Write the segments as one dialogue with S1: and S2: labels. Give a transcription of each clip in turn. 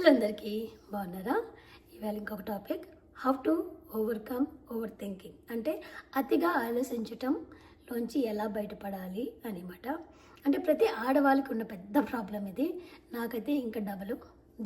S1: Hello అందరికీ బాగున్నారా? ఇవాళ ఇంకొక topic, how to overcome over thinking, అంటే అతిగా ఆలోచించటంలోంచి ఎలా బయటపడాలి అనమాట. అంటే ప్రతి ఆడవాళ్ళకి ఉన్న పెద్ద ప్రాబ్లం ఇది. నాకైతే ఇంకా డబలు.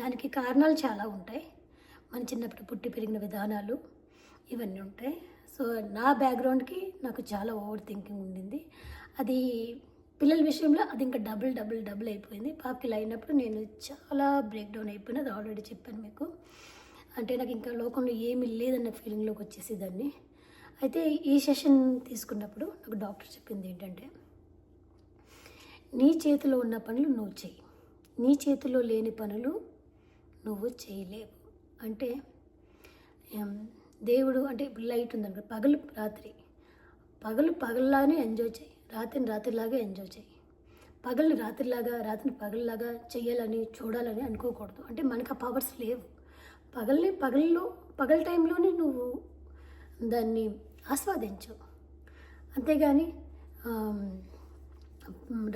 S1: దానికి కారణాలు చాలా ఉంటాయి. మన చిన్నప్పుడు పుట్టి పెరిగిన విధానాలు ఇవన్నీ ఉంటాయి. సో నా బ్యాక్గ్రౌండ్కి నాకు చాలా ఓవర్ థింకింగ్ ఉండింది. అది పిల్లల విషయంలో అది ఇంకా డబుల్ అయిపోయింది. పాపకి ఇలా అయినప్పుడు నేను చాలా బ్రేక్ డౌన్ అయిపోయినా, అది ఆల్రెడీ చెప్పాను మీకు. అంటే నాకు ఇంకా లోకంలో ఏమీ లేదన్న ఫీలింగ్లోకి వచ్చేసేదాన్ని. అయితే ఈ సెషన్ తీసుకున్నప్పుడు నాకు డాక్టర్ చెప్పింది ఏంటంటే, నీ చేతిలో ఉన్న పనులు నువ్వు చెయ్యి, నీ చేతిలో లేని పనులు నువ్వు చేయలేవు. అంటే దేవుడు అంటే ఇప్పుడు లైట్ ఉందనుకో, పగలు రాత్రి, పగలులాగానే ఎంజాయ్ చేయి, రాత్రిని రాత్రిలాగా ఎంజాయ్ చేయి. పగల్ని రాత్రిలాగా, రాత్రిని పగలులాగా చెయ్యాలని చూడాలని అనుకోకూడదు. అంటే మనకు ఆ పవర్స్ లేవు. పగల టైంలోనే నువ్వు దాన్ని ఆస్వాదించు. అంతేగాని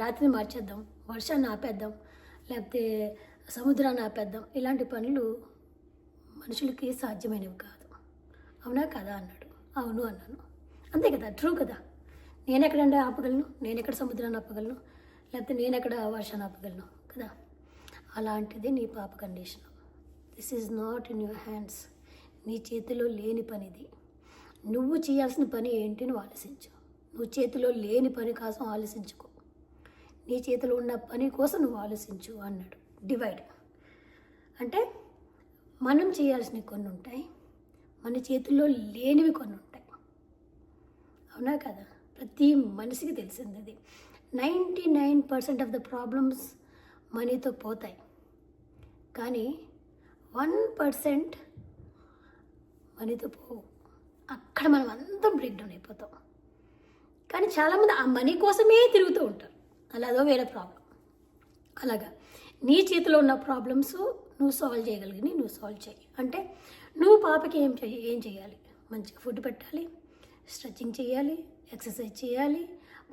S1: రాత్రిని మార్చేద్దాం, వర్షాన్ని ఆపేద్దాం, లేకపోతే సముద్రాన్ని ఆపేద్దాం, ఇలాంటి పనులు మనుషులకి సాధ్యమైనవి కాదు. అవునా కదా అన్నాడు. అవును అన్నాను. అంతే కదా, ట్రూ కదా. నేనెక్కడంటే ఆపగలను, నేనెక్కడ సముద్రాన్ని ఆపగలను, లేకపోతే నేనెక్కడ వర్షాన్ని ఆపగలను కదా. అలాంటిది నీ పాప condition. This is not in your hands. నీ చేతిలో లేని పనిది. నువ్వు చేయాల్సిన పని ఏంటి నువ్వు ఆలోచించు. నువ్వు చేతిలో లేని పని కోసం ఆలోచించుకో, నీ చేతిలో ఉన్న పని కోసం నువ్వు ఆలోచించు అన్నాడు. డివైడ్ అంటే మనం చేయాల్సినవి కొన్ని ఉంటాయి, మన చేతుల్లో లేనివి కొన్ని ఉంటాయి. అవునా కదా? ప్రతి మనిషికి తెలిసింది అది. 99% ఆఫ్ ద ప్రాబ్లమ్స్ మనీతో పోతాయి, కానీ 1% మనీతో పోవు. అక్కడ మనం అంతా బ్రేక్ డౌన్ అయిపోతాం. కానీ చాలామంది ఆ మనీ కోసమే తిరుగుతూ ఉంటారు. అలాదో వేరే ప్రాబ్లం. అలాగా నీ చేతిలో ఉన్న ప్రాబ్లమ్స్ నువ్వు సాల్వ్ చేయగలిగి నువ్వు సాల్వ్ చేయి. అంటే నువ్వు పాపకి ఏం చేయాలి? మంచిగా ఫుడ్ పెట్టాలి, స్ట్రెచ్చింగ్ చేయాలి, ఎక్సర్సైజ్ చేయాలి,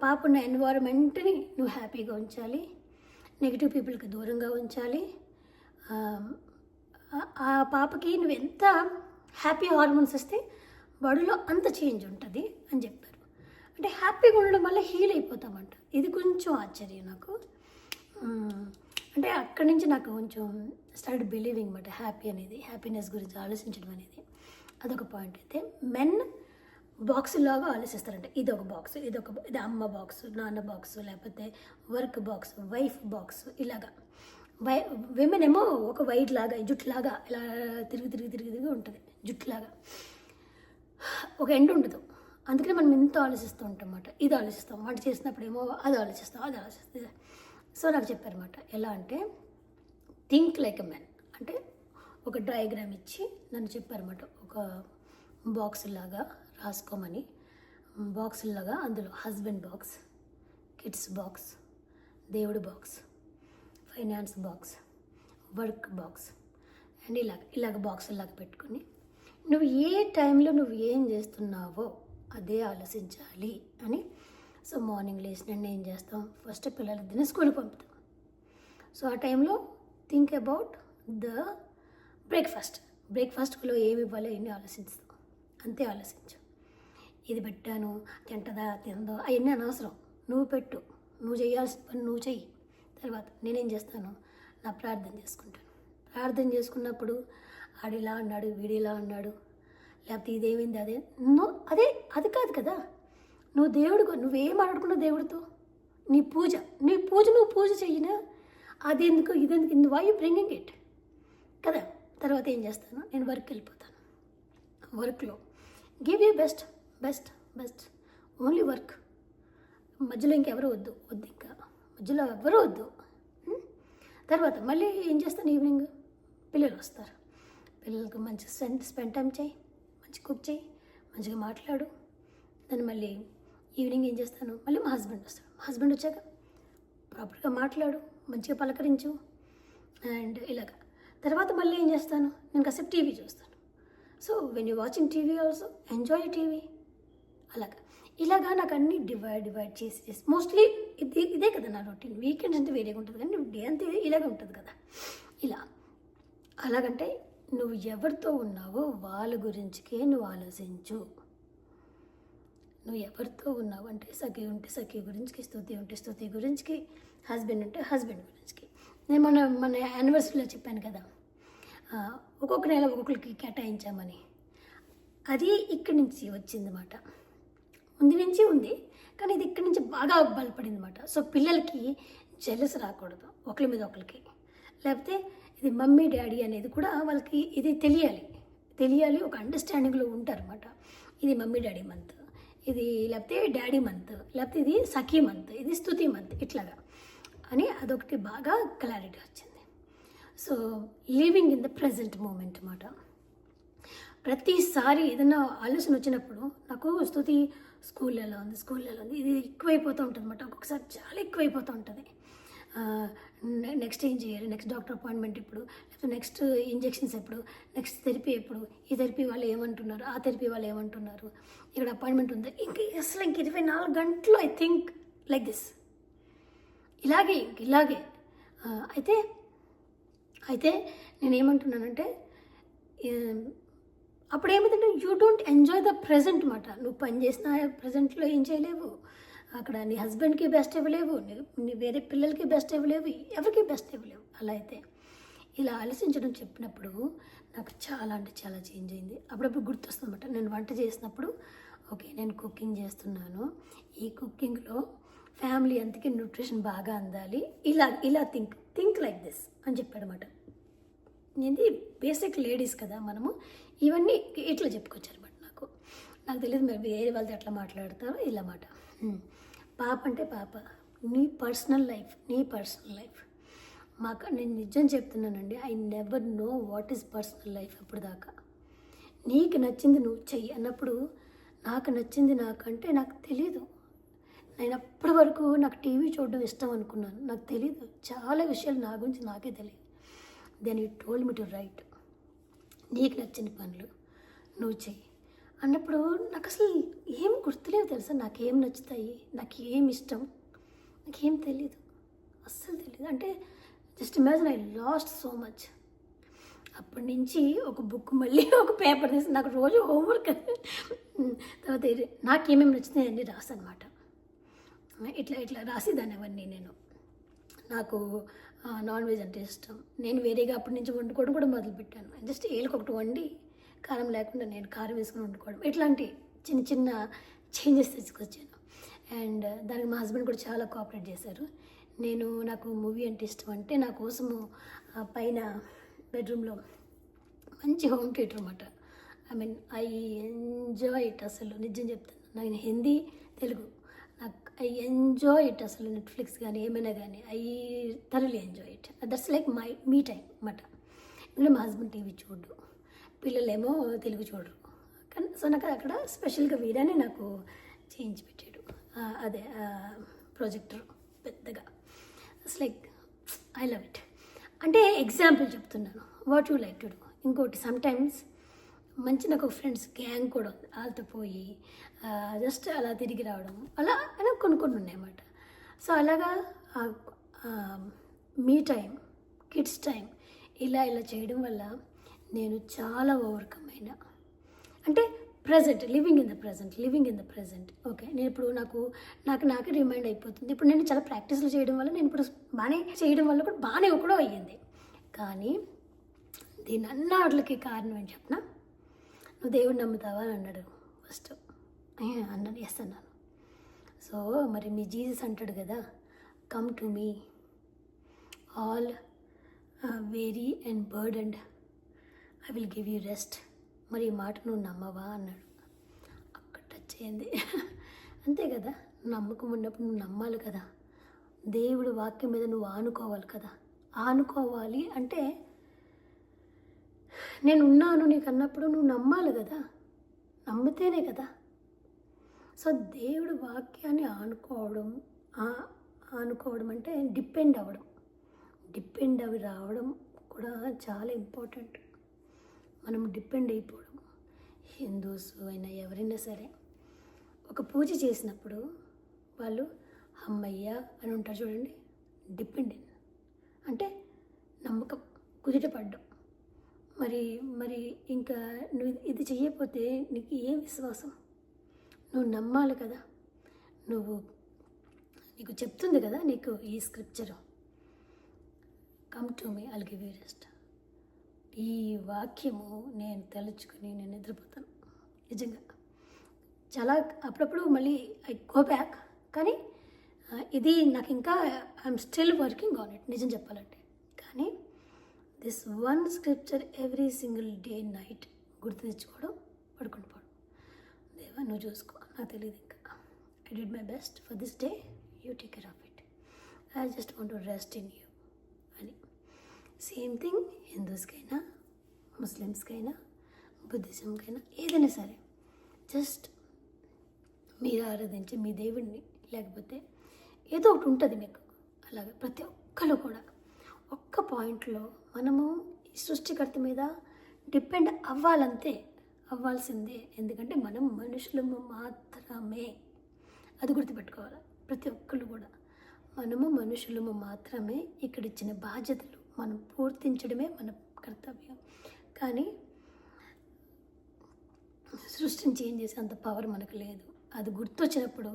S1: పాప ఉన్న ఎన్వైరన్మెంట్ని నువ్వు హ్యాపీగా ఉంచాలి, నెగిటివ్ పీపుల్కి దూరంగా ఉంచాలి. ఆ పాపకి నువ్వు ఎంత హ్యాపీ హార్మోన్స్ ఇస్తే బాడీలో అంత చేంజ్ ఉంటుంది అని చెప్పారు. అంటే హ్యాపీగా ఉండడం వల్ల హీల్ అయిపోతామంట. ఇది కొంచెం ఆశ్చర్యం నాకు. అంటే అక్కడి నుంచి నాకు కొంచెం స్టార్ట్ బిలీవింగ్ మాట హ్యాపీనెస్ గురించి ఆలోచించడం అనేది. అదొక పాయింట్. అయితే మెన్ బాక్సులాగా ఆలోచిస్తారంట. ఇది ఒక బాక్స్, ఇది అమ్మ బాక్స్, నాన్న బాక్స్, లేకపోతే వర్క్ బాక్స్, వైఫ్ బాక్స్, ఇలాగా. విమెన్ ఏమో ఒక వైట్ లాగా, జుట్టులాగా ఇలా తిరిగి ఉంటుంది, జుట్టులాగా. ఒక ఎండ్ ఉండదు. అందుకని మనం ఇంత ఆలోచిస్తూ ఉంటాం అన్నమాట. ఇది ఆలోచిస్తాం, వంట చేసినప్పుడు ఏమో అది ఆలోచిస్తాం. సో నాకు చెప్పారన్నమాట, ఎలా అంటే థింక్ లైక్ ఎ మ్యాన్. అంటే ఒక డయాగ్రామ్ ఇచ్చి నన్ను చెప్పారన్నమాట. ఒక బాక్స్ లాగా రాసుకోమని. బాక్సులాగా అందులో హస్బెండ్ బాక్స్, కిడ్స్ బాక్స్, దేవుడి box, finance box, work box and ఇలాగ బాక్సులాగా పెట్టుకుని నువ్వు ఏ టైంలో నువ్వు ఏం చేస్తున్నావో అదే ఆలోచించాలి అని. సో మార్నింగ్ లేచిన ఏం చేస్తాం? ఫస్ట్ పిల్లలిద్దరిని స్కూల్కి పంపుతాం. సో ఆ టైంలో థింక్ అబౌట్ ద బ్రేక్ఫాస్ట్లో ఏమి ఇవ్వాలో ఎన్ని ఆలోచిస్తాం. అంతే ఆలోచించు. ఇది పెట్టాను, తినదో అవన్నీ అనవసరం. నువ్వు పెట్టు, నువ్వు చేయాల్సిన పని నువ్వు చెయ్యి. తర్వాత నేనేం చేస్తాను? నా ప్రార్థన చేసుకుంటాను. ప్రార్థన చేసుకున్నప్పుడు ఆడిలా అన్నాడు, వీడిలా అన్నాడు, లేకపోతే ఇదేమైంది అది కాదు కదా. నువ్వు నువ్వేం ఆడుకున్నావు దేవుడితో? నీ పూజ నువ్వు పూజ చెయ్యినా, అది ఎందుకు ఇదెందుకు, వై యూ బ్రింగింగ్ ఇట్ కదా. తర్వాత ఏం చేస్తాను? నేను వర్క్కి వెళ్ళిపోతాను. వర్క్లో give you best only work. మధ్యలో ఇంకెవరు వద్దు, ఇంకా మధ్యలో ఎవరు వద్దు. తర్వాత మళ్ళీ ఏం చేస్తాను? ఈవినింగ్ పిల్లలు వస్తారు, పిల్లలకు మంచి స్పెండ్ టైం చేయి, మంచి కుక్ చేయి, మంచిగా మాట్లాడు. దాన్ని మళ్ళీ ఈవినింగ్ ఏం చేస్తాను? మళ్ళీ మా హస్బెండ్ వస్తాడు. మా హస్బెండ్ వచ్చాక ప్రాపర్గా మాట్లాడు, మంచిగా పలకరించు అండ్ ఇలాగా. తర్వాత మళ్ళీ ఏం చేస్తాను? నేను కాసేపు టీవీ చూస్తాను. So when you watching TV also enjoy TV. ఇలాగా నాకు అన్నీ డివైడ్ చేసి మోస్ట్లీ ఇదే కదా నా రొటీన్. వీకెండ్స్ అంటే వేరేగా ఉంటుంది, కానీ డే అంతే ఇలాగే ఉంటుంది కదా. ఇలా అలాగంటే నువ్వు ఎవరితో ఉన్నావో వాళ్ళ గురించికే నువ్వు ఆలోచించు. నువ్వు ఎవరితో ఉన్నావు అంటే సఖి ఉంటే సఖి గురించికి, స్తుతి ఉంటే స్తుతి గురించికి, హస్బెండ్ ఉంటే హస్బెండ్ గురించికి. నేను మన యానివర్సరీలో చెప్పాను కదా, ఒక్కొక్క నెల ఒక్కొక్కరికి కేటాయించామని. అది ఇక్కడి నుంచి వచ్చిందన్నమాట. ముందు నుంచి ఉంది, కానీ ఇది ఇక్కడి నుంచి బాగా బలపడింది అన్నమాట. సో పిల్లలకి జెలస్ రాకూడదు ఒకరి మీద ఒకరికి. లేకపోతే ఇది మమ్మీ డాడీ అనేది కూడా వాళ్ళకి ఇది తెలియాలి, ఒక అండర్స్టాండింగ్లో ఉంటారన్నమాట. ఇది మమ్మీ డాడీ మంత్, ఇది లేకపోతే డాడీ మంత్, లేకపోతే ఇది సఖీ మంత్, ఇది స్తుతి మంత్, ఇట్లాగా అని అదొకటి బాగా క్లారిటీ వచ్చింది. So living in the present moment అన్నమాట. ప్రతిసారి ఏదైనా ఆలోచన వచ్చినప్పుడు నాకు స్తుతి స్కూల్లో ఎలా ఉంది ఇది ఎక్కువైపోతూ ఉంటుంది అన్నమాట. ఒక్కొక్కసారి చాలా ఎక్కువైపోతూ ఉంటుంది. నెక్స్ట్ ఏం చేయాలి, నెక్స్ట్ డాక్టర్ అపాయింట్మెంట్ ఎప్పుడు, లేకపోతే నెక్స్ట్ ఇంజెక్షన్స్ ఎప్పుడు, నెక్స్ట్ థెరపీ ఎప్పుడు, ఈ థెరపీ వాళ్ళు ఏమంటున్నారు, ఆ థెరపీ వాళ్ళు ఏమంటున్నారు, ఇక్కడ అపాయింట్మెంట్ ఉందా, ఇంక 24 గంటలు ఐ థింక్ లైక్ దిస్. ఇలాగే అయితే నేనేమంటున్నానంటే, అప్పుడు ఏమైందంటే you don't enjoy the present మాట. నువ్వు పని చేసిన ప్రజెంట్లో ఏం చేయలేవు, అక్కడ నీ హస్బెండ్కి బెస్ట్ ఇవ్వలేవు, నీ వేరే పిల్లలకి బెస్ట్ ఇవ్వలేవు, ఎవరికి బెస్ట్ ఇవ్వలేవు. అలా అయితే ఇలా ఆలోచించడం చెప్పినప్పుడు నాకు చాలా అంటే చాలా చేంజ్ అయింది. అప్పుడప్పుడు గుర్తొస్తుంది అన్నమాట. నేను వంట చేసినప్పుడు ఓకే నేను కుకింగ్ చేస్తున్నాను, ఈ కుకింగ్లో ఫ్యామిలీ అంతకి న్యూట్రిషన్ బాగా అందాలి, ఇలా థింక్ లైక్ దిస్ అని చెప్పాడనమాట. ఇది బేసిక్ లేడీస్ కదా మనము, ఇవన్నీ ఇట్లా చెప్పుకొచ్చారన్నమాట. నాకు తెలియదు మరి వేరే వాళ్ళతో ఎట్లా మాట్లాడతారో ఇలా మాట. పాప అంటే పాప, నీ పర్సనల్ లైఫ్ నేను నిజం చెప్తున్నానండి. I never know what is personal life అప్పుడు దాకా. నీకు నచ్చింది నువ్వు చెయ్యి అన్నప్పుడు నాకు నచ్చింది నాకంటే నాకు తెలీదు. నేను అప్పటి వరకు నాకు టీవీ చూడడం ఇష్టం అనుకున్నాను, నాకు తెలీదు, చాలా విషయాలు నా గురించి నాకే తెలియదు. Then you told me to write, నీకు నచ్చిన పనులు నువ్వు చెయ్యి అన్నప్పుడు నాకు అసలు ఏం గుర్తులేవు తెలుసా, నాకేం నచ్చుతాయి, నాకు ఏం ఇష్టం, నాకేం తెలీదు, అస్సలు తెలీదు. అంటే just imagine I last so much. అప్పటి నుంచి ఒక బుక్ మళ్ళీ ఒక పేపర్ తీసి నాకు రోజు హోంవర్క్ తర్వాత నాకేమేమి నచ్చుతాయి అన్నీ రాసనమాట. ఇట్లా రాసేదాన్ని అవన్నీ. నాకు నాన్ వెజ్ అంటే ఇష్టం. నేను వేరేగా అప్పటి నుంచి వండుకోవడం కూడా మొదలుపెట్టాను. జస్ట్ ఏళ్ళకొకటి వండి కారం లేకుండా నేను కారం వేసుకుని వండుకోవడం, ఇట్లాంటి చిన్న చేంజెస్ తీసుకొచ్చాను. అండ్ దానికి మా హస్బెండ్ కూడా చాలా కోఆపరేట్ చేశారు. నాకు మూవీ అంటే ఇష్టం అంటే నా కోసము పైన బెడ్రూమ్లో మంచి హోమ్ థియేటర్ అన్నమాట. I enjoy it. అసలు నిజం చెప్తాను, నేను Hindi Telugu I enjoy it. అసలు నెట్ఫ్లిక్స్ కానీ ఏమైనా కానీ I thoroughly enjoy it. That's like me time అన్నమాట. ఇందులో మా హస్బెండ్ టీవీ చూడు, పిల్లలేమో తెలుగు చూడరు. కానీ సో నాకు అక్కడ స్పెషల్గా వీరానే నాకు చేయించి పెట్టాడు, అదే ప్రొజెక్టర్ పెద్దగా. It's like I love it. అంటే ఎగ్జాంపుల్ చెప్తున్నాను, what you like to do. ఇంకోటి సమ్టైమ్స్ నాకు ఫ్రెండ్స్ గ్యాంగ్ కూడా ఉంది, వాళ్ళతో పోయి జస్ట్ అలా తిరిగి రావడం అలా కొన్ని ఉన్నాయన్నమాట. సో అలాగా మీ టైం, కిడ్స్ టైం ఇలా చేయడం వల్ల నేను చాలా ఓవర్కమ్ అయినా. అంటే living in the present. Okay, నేను ఇప్పుడు నాకే రిమైండ్ అయిపోతుంది. ఇప్పుడు నేను చాలా ప్రాక్టీస్లు చేయడం వల్ల నేను ఇప్పుడు బాగానే చేయడం వల్ల కూడా బాగానే కూడా అయ్యింది. కానీ దీని అన్నిటికి కారణం ఏంటి చెప్పనా? నువ్వు దేవుడు నమ్ముతావా అని అన్నాడు ఫస్ట్. అన్నాను, ఎస్ అన్నాను. సో మరి మీ జీసస్ అంటాడు కదా, come to me all very and burdened, I will give you rest. మరి ఈ మాట నువ్వు నమ్మవా అన్నాడు. అక్కడ టచ్ అయింది. అంతే కదా, నమ్మకం ఉన్నప్పుడు నువ్వు నమ్మాలి కదా, దేవుడు వాక్యం మీద నువ్వు ఆనుకోవాలి కదా. ఆనుకోవాలి అంటే నేనున్నాను నీకు అన్నప్పుడు నువ్వు నమ్మాలి కదా, నమ్మితేనే కదా. సో దేవుడు వాక్యాన్ని ఆనుకోవడం అంటే డిపెండ్ అవి రావడం కూడా చాలా ఇంపార్టెంట్. మనం డిపెండ్ అయిపోవడం. హిందూస్ అయినా ఎవరైనా సరే ఒక పూజ చేసినప్పుడు వాళ్ళు అమ్మయ్య అని ఉంటారు చూడండి. డిపెండెంట్ అంటే నమ్మకం, కుదిటపడ్డం. మరి మరి ఇంకా నువ్వు ఇది చెయ్యకపోతే నీకు ఏం విశ్వాసం? నువ్వు నమ్మాలి కదా. నీకు చెప్తుంది కదా నీకు ఈ scripture, come to me I'll give you rest. ఈ వాక్యము నేను తలుచుకుని నేను నిద్రపోతాను నిజంగా. చాలా అప్పుడప్పుడు మళ్ళీ ఐ గో బ్యాక్, కానీ ఇది నాకు ఇంకా I'm still working on it నిజం చెప్పాలంటే. కానీ this one scripture every single day night గుర్తు తెచ్చుకోవడం, పడుకుంటూ పోవడం. దేవా నువ్వు చూసుకో, నాకు తెలియదు ఇంకా. I did my best for this day, you take care of it. I just want to rest in you అని. సేమ్ థింగ్ హిందూస్కైనా, ముస్లిమ్స్కైనా, బుద్ధిజంకైనా, ఏదైనా సరే జస్ట్ మీరు ఆరాధించే మీ దేవుడిని, లేకపోతే ఏదో ఒకటి ఉంటుంది మీకు. అలాగే ప్రతి ఒక్కరు కూడా ఒక్క పాయింట్లో మనము ఈ సృష్టికర్త మీద డిపెండ్ అవ్వాల్సిందే. ఎందుకంటే మనం మనుషులము మాత్రమే, అది గుర్తుపెట్టుకోవాలి ప్రతి ఒక్కరు కూడా. మనము మనుషులము మాత్రమే. ఇక్కడ ఇచ్చిన బాధ్యతలు మనం పూర్తించడమే మన కర్తవ్యం. కానీ సృష్టిని చేంజ్ చేసే అంత పవర్ మనకు లేదు. అది గుర్తొచ్చినప్పుడు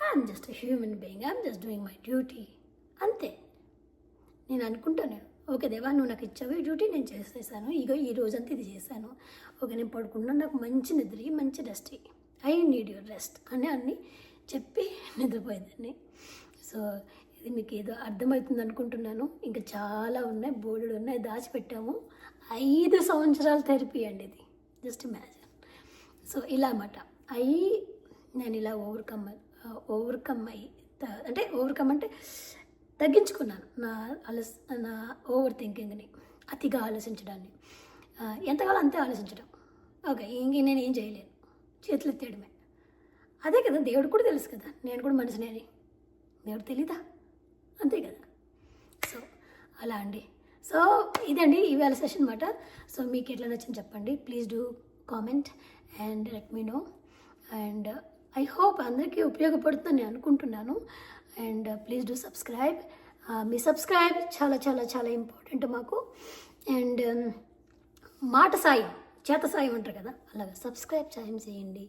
S1: I'm just human being, I'm just doing my duty అంతే. నేను అనుకుంటాను, ఓకే దేవా నువ్వు నాకు ఇచ్చావు ఈ డ్యూటీ, నేను చేసేసాను, ఇగో ఈ రోజంతా ఇది చేశాను, ఓకే నేను పడుకున్నాను, నాకు మంచి నిద్ర, మంచి rest, I need your rest అని అన్నీ చెప్పి నిద్రపోయేదాన్ని. సో ఇది మీకు ఏదో అర్థమవుతుంది అనుకుంటున్నాను. ఇంకా చాలా ఉన్నాయి, బోర్డులు ఉన్నాయి, దాచిపెట్టాము. 5 సంవత్సరాల థెరపీ అండి ఇది, జస్ట్ ఇమాజిన్. సో ఇలా అన్నమాట. నేను ఇలా ఓవర్కమ్ అంటే తగ్గించుకున్నాను నా ఓవర్ థింకింగ్ని, అతిగా ఆలోచించడాన్ని. ఎంతకాలం అంతే ఆలోచించడం. ఓకే ఇంక నేను ఏం చేయలేను, చేతులు ఎత్తేయడమే. అదే కదా, దేవుడు కూడా తెలుసు కదా నేను కూడా మనిషిని అని. దేవుడు తెలీదా? అంతే కదా. సో అలా అండి. సో ఇదండి ఇవాళ సెషన్ అన్నమాట. సో మీకు ఎట్లా నచ్చింది చెప్పండి. Please do comment and let me know. And I hope అందరికీ ఉపయోగపడుతుందని నేను అనుకుంటున్నాను. And please do subscribe. మీ సబ్స్క్రైబ్ చాలా చాలా చాలా ఇంపార్టెంట్ మాకు. అండ్ మాట సాయం, చేత సాయం అంటారు కదా, అలాగా సబ్స్క్రైబ్ చేయండి.